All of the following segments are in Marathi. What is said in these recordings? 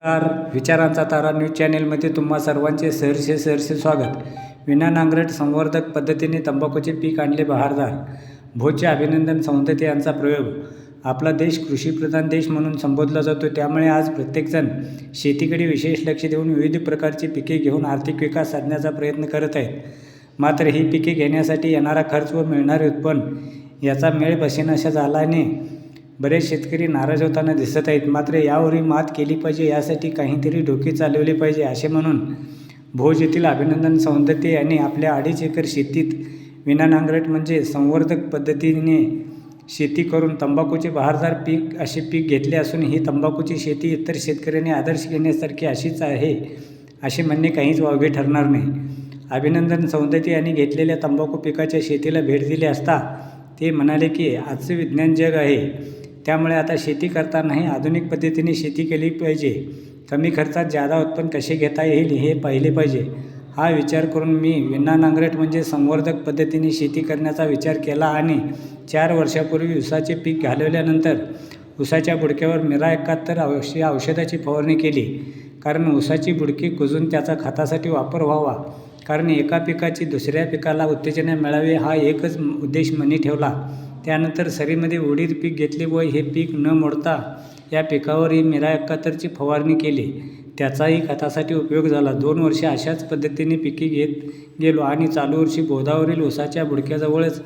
विचारांचा तारा न्यूज चॅनेलमध्ये तुम्हा सर्वांचे सहर्ष स्वागत. विना नांगरट संवर्धक पद्धतीने तंबाखूचे पीक आणले बहारदार. भोजचे अभिनंदन सौंदत्य यांचा प्रयोग. आपला देश कृषीप्रधान देश म्हणून संबोधला जातो, त्यामुळे आज प्रत्येकजण शेतीकडे विशेष लक्ष देऊन विविध प्रकारची पिके घेऊन आर्थिक विकास साधण्याचा प्रयत्न करत आहेत. मात्र ही पिके घेण्यासाठी येणारा खर्च व मिळणारे उत्पन्न याचा मेळ बसेनासा झाल्याने बरेच शेतकरी नाराज होताना दिसत आहेत. मात्र यावरही मात केली पाहिजे, यासाठी काहीतरी डोके चालवले पाहिजे असे म्हणून भोज येथील अभिनंदन सौंदत्य यांनी आपल्या 2.5 एकर शेतीत विना नांगरट म्हणजे संवर्धक पद्धतीने शेती करून तंबाखूचे बहारदार पीक असे पीक घेतले असून ही तंबाखूची शेती इतर शेतकऱ्यांनी आदर्श घेण्यासारखी अशीच आहे असे म्हणणे काहीच वावगे ठरणार नाही. अभिनंदन सौंदत्य यांनी घेतलेल्या तंबाखू पिकाच्या शेतीला भेट दिली असता ते म्हणाले की आजचे विज्ञान जग आहे, त्यामुळे आता शेती करतानाही आधुनिक पद्धतीने शेती केली पाहिजे. कमी खर्चात जादा उत्पन्न कसे घेता येईल हे पाहिले पाहिजे. हा विचार करून मी विना नांगरट म्हणजे संवर्धक पद्धतीने शेती करण्याचा विचार केला आणि 4 वर्षापूर्वी ऊसाचे पीक घालवल्यानंतर ऊसाच्या बुडक्यावर मिरा 71 औषधाची फवारणी केली. कारण ऊसाची बुडकी कुजून त्याचा खतासाठी वापर व्हावा. कारण एका पिकाची दुसऱ्या पिकाला उत्तेजना मिळावे हा एकच उद्देश मनी ठेवला. त्यानंतर सरीमध्ये उडीद पीक घेतले व हे पीक न मोडता या पिकावरही मिरा 71ची फवारणी केली. त्याचाही खतासाठी उपयोग झाला. 2 वर्षे अशाच पद्धतीने पिके घेत गेलो आणि चालू वर्षी बोधावरील ऊसाच्या बुडक्याजवळच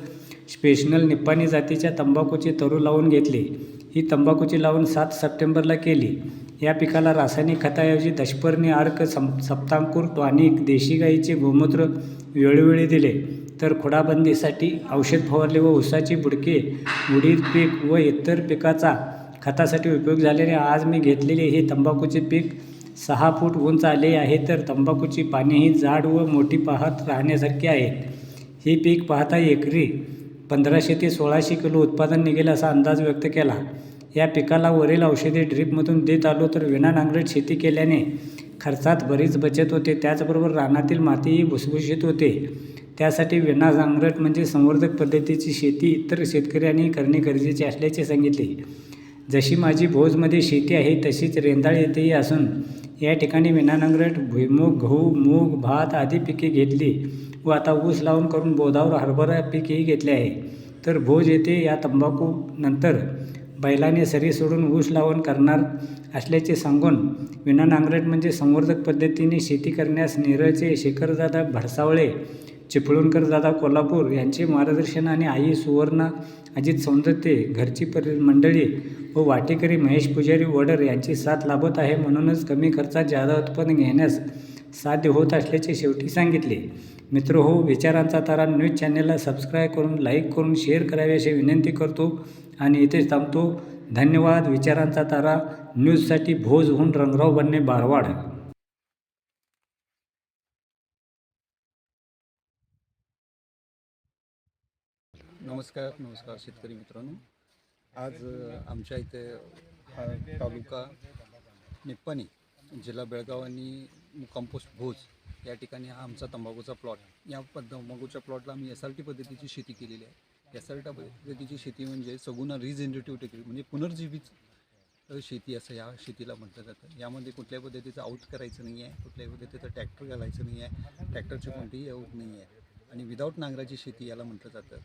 स्पेशल निप्पाणी जातीच्या तंबाखूचे तरू लावून घेतले. ही तंबाखूची लावून 7 सप्टेंबरला केली. या पिकाला रासायनिक खताऐवजी दशपर्णी अर्क सप्तांकुर टॉनिक देशी गाईचे गोमूत्र वेळोवेळी दिले, तर खोडाबंदीसाठी औषध फवारले व ऊसाची बुडके उडीद पीक व इतर पिकाचा खतासाठी उपयोग झाल्याने आज मी घेतलेले हे तंबाखूचे पीक 6 फूट उंच आले आहे. तर तंबाखूची पानेही जाड व मोठी पाहत राहण्यासारखी आहेत. हे पीक पाहता एकरी 1500 ते 1600 किलो उत्पादन निघेल असा अंदाज व्यक्त केला. या पिकाला वरील औषधे ड्रीपमधून देत आलो तर विना नांगरट शेती केल्याने खर्चात बरीच बचत होते. त्याचबरोबर रानातील मातीही भुसभुशीत होते. त्यासाठी विना नांगरट म्हणजे संवर्धक पद्धतीची शेती इतर शेतकऱ्यांनी करणे गरजेचे असल्याचे सांगितले. जशी माझी भोजमध्ये शेती आहे तशीच रेंदाळ येथेही असून या ठिकाणी विना नांगरट भुईमूग, गहू, मूग, भात आदी पिके घेतली व आता ऊस लावून करून बोधावर हरभरा पीकही घेतले आहे. तर भोज येथे या तंबाखू नंतर बैलाने सरी सोडून ऊस लावण करणार असल्याचे सांगून विना नांगरट म्हणजे संवर्धक पद्धतीने शेती करण्यास नेरळचे शेखरदादा भडसावळे, चिपळूणकर दादा कोल्हापूर यांचे मार्गदर्शन आणि आई सुवर्णा अजित सौंदत्य, घरची मंडळी व वाटेकरी महेश पुजारी वडर यांची साथ लाभत आहे. म्हणूनच कमी खर्चात जादा उत्पन्न घेण्यास साध्य होत असल्याचे शेवटी सांगितले. मित्रहो, विचारांचा तारा न्यूज चॅनेलला सबस्क्राईब करून लाईक करून शेअर करावे अशी विनंती करतो आणि इथेच थांबतो. धन्यवाद. विचारांचा तारा न्यूजसाठी भोजहून रंगराव बन्ने, बारवाड. नमस्कार शेतकरी मित्रांनो. आज आमच्या इथे हा तालुका निप्पाणी, जिल्हा बेळगाव आणि कंपोस्ट भोज या ठिकाणी हा आमचा तंबाखूचा प्लॉट. या तंबाखूच्या प्लॉटला आम्ही SRT पद्धतीची शेती केलेली आहे. SRT पद्धतीची शेती म्हणजे सगुणा रिजनरेटिव्ह टेक्निक म्हणजे पुनर्जीवित शेती असं या शेतीला म्हटलं जातं. यामध्ये कुठल्याही पद्धतीचं आऊट करायचं नाही आहे, कुठल्याही पद्धतीचं ट्रॅक्टर घालायचं नाही आहे, ट्रॅक्टरची कोणतीही आऊट नाही आहे आणि विदाऊट नांगराची शेती याला म्हटलं जातं.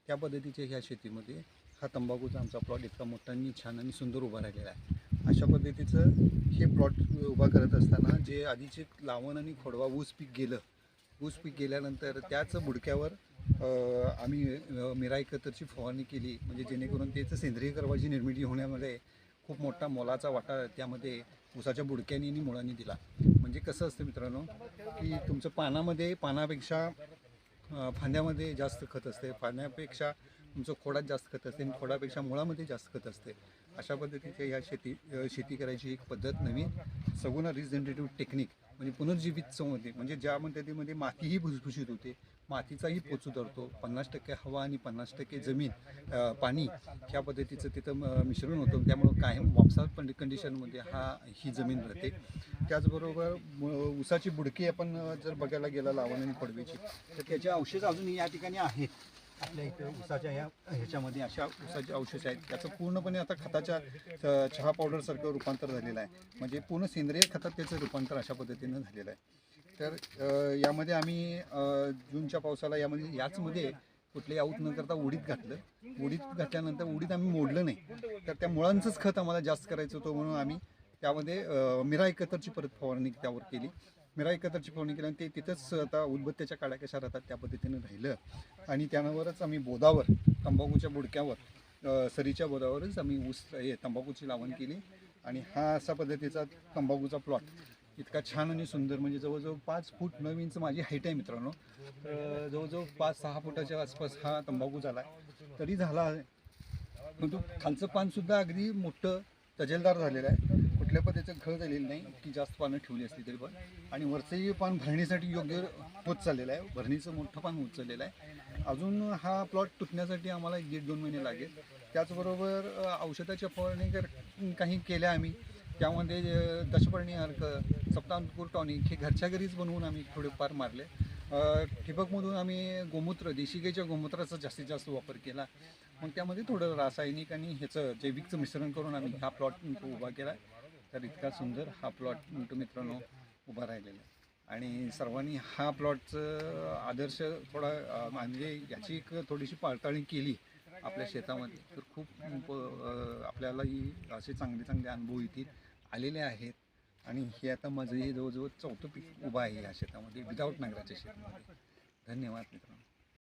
त्या पद्धतीच्या ह्या शेतीमध्ये हा तंबाखूचा आमचा प्लॉट इतका मोठ्यांनी छान आणि सुंदर उभा राहिलेला आहे. अशा पद्धतीचं हे प्लॉट उभा करत असताना जे आधीचे लावण आणि खोडवा ऊस पीक गेल्यानंतर त्याच बुडक्यावर आम्ही मिरा 71ची फवारणी केली, म्हणजे जेणेकरून त्याचं सेंद्रिय कर्वाची निर्मिती होण्यामध्ये खूप मोठा मोलाचा वाटा त्यामध्ये ऊसाच्या बुडक्यांनी आणि मुळांनी दिला. म्हणजे कसं असतं मित्रांनो की तुमचं पानापेक्षा फांद्यामध्ये जास्त खत असते, फांद्यापेक्षा तुमचं खोडात जास्त खत असते आणि खोडापेक्षा मुळामध्ये जास्त खत असते. अशा पद्धतीच्या ह्या शेती करायची एक पद्धत नवीन सगुणा रिजनरेटिव्ह टेक्निक म्हणजे पुनर्जीवित संवर्धन म्हणजे ज्या पद्धतीमध्ये मातीही भुसभुशीत होते, मातीचाही पोत उतरतो, 50% हवा आणि 50% जमीन पाणी ह्या पद्धतीचं तिथं मिश्रण होतं. त्यामुळं कायम वापसा कंडिशनमध्ये ही जमीन राहते. त्याचबरोबर ऊसाची बुडकी आपण जर बघायला गेला लावण आणि खोडवीची तर त्याचे अवशेष अजून या ठिकाणी आहेत. आपल्या इथं ऊसाच्या ह्याच्यामध्ये अशा ऊसाचे अवशेष आहेत. त्याचं पूर्णपणे आता खताच्या चहा पावडरसारखं रूपांतर झालेलं आहे. म्हणजे पूर्ण सेंद्रिय खतात त्याचं रूपांतर अशा पद्धतीनं झालेलं आहे. तर यामध्ये आम्ही जूनच्या पावसाला याचमध्ये कुठलेही आऊत न करता उडीद घातलं. उडीद घातल्यानंतर उडीद आम्ही मोडलं नाही, तर त्या मुळांचंच खत आम्हाला जास्त करायचं होतं, म्हणून आम्ही त्यामध्ये मिरा एकत्रची परत फवारणी त्यावर केली. मिरा एकत्रची फवारणी केल्यानंतर ते तिथंच आता उदबत्त्याच्या काड्या कशा राहतात त्या पद्धतीने राहिलं. आणि त्यावरच आम्ही बोदावर तंबाखूच्या बुडक्यावर सरीच्या बोदावरच आम्ही तंबाखूची लावण केली. आणि हा असा पद्धतीचा तंबाखूचा प्लॉट इतका छान आणि सुंदर, म्हणजे जवळजवळ 5 फूट 9 इंच माझी हाईट आहे मित्रांनो. तर जवळजवळ 5-6 फुटाच्या आसपास हा तंबाखू झाला आहे. तरी झाला आहे, पण तो खालचं पानसुद्धा अगदी मोठं तजेलदार झालेलं आहे. कुठल्या पद्धतीचं घळ झालेलं नाही की जास्त पानं ठेवली असली तरी पण. आणि वरचंही पान भरणीसाठी योग्य होत चाललेलं आहे. भरणीचं मोठं पान होत चाललेलं आहे. अजून हा प्लॉट तुटण्यासाठी आम्हाला 1.5-2 महिने लागेल. त्याचबरोबर औषधाच्या फवारणी काही केल्या आम्ही. त्यामध्ये दशपर्णी अर्क, सप्तांकुर टॉनिक हे घरच्या घरीच बनवून आम्ही थोडेफार मारले. ठिबकमधून आम्ही गोमूत्र, देशी गाईच्या गोमूत्राचा जास्तीत जास्त वापर केला. मग त्यामध्ये थोडं रासायनिक आणि ह्याचं जैविकचं मिश्रण करून आम्ही हा प्लॉट उभा केला. तर इतका सुंदर हा प्लॉट मित्रांनो उभा राहिलेला आहे. आणि सर्वांनी हा प्लॉटचं आदर्श थोडा म्हणजे याची एक थोडीशी पाळताळणी केली आपल्या शेतामध्ये, तर खूप आपल्यालाही असे चांगले चांगले अनुभव येतील आलेले आहेत. आणि हे आता माझं हे जवळजवळ 4थं पीक उभं आहे या शेतामध्ये, विदाऊट नांगराच्या शेतामध्ये. धन्यवाद मित्रांनो.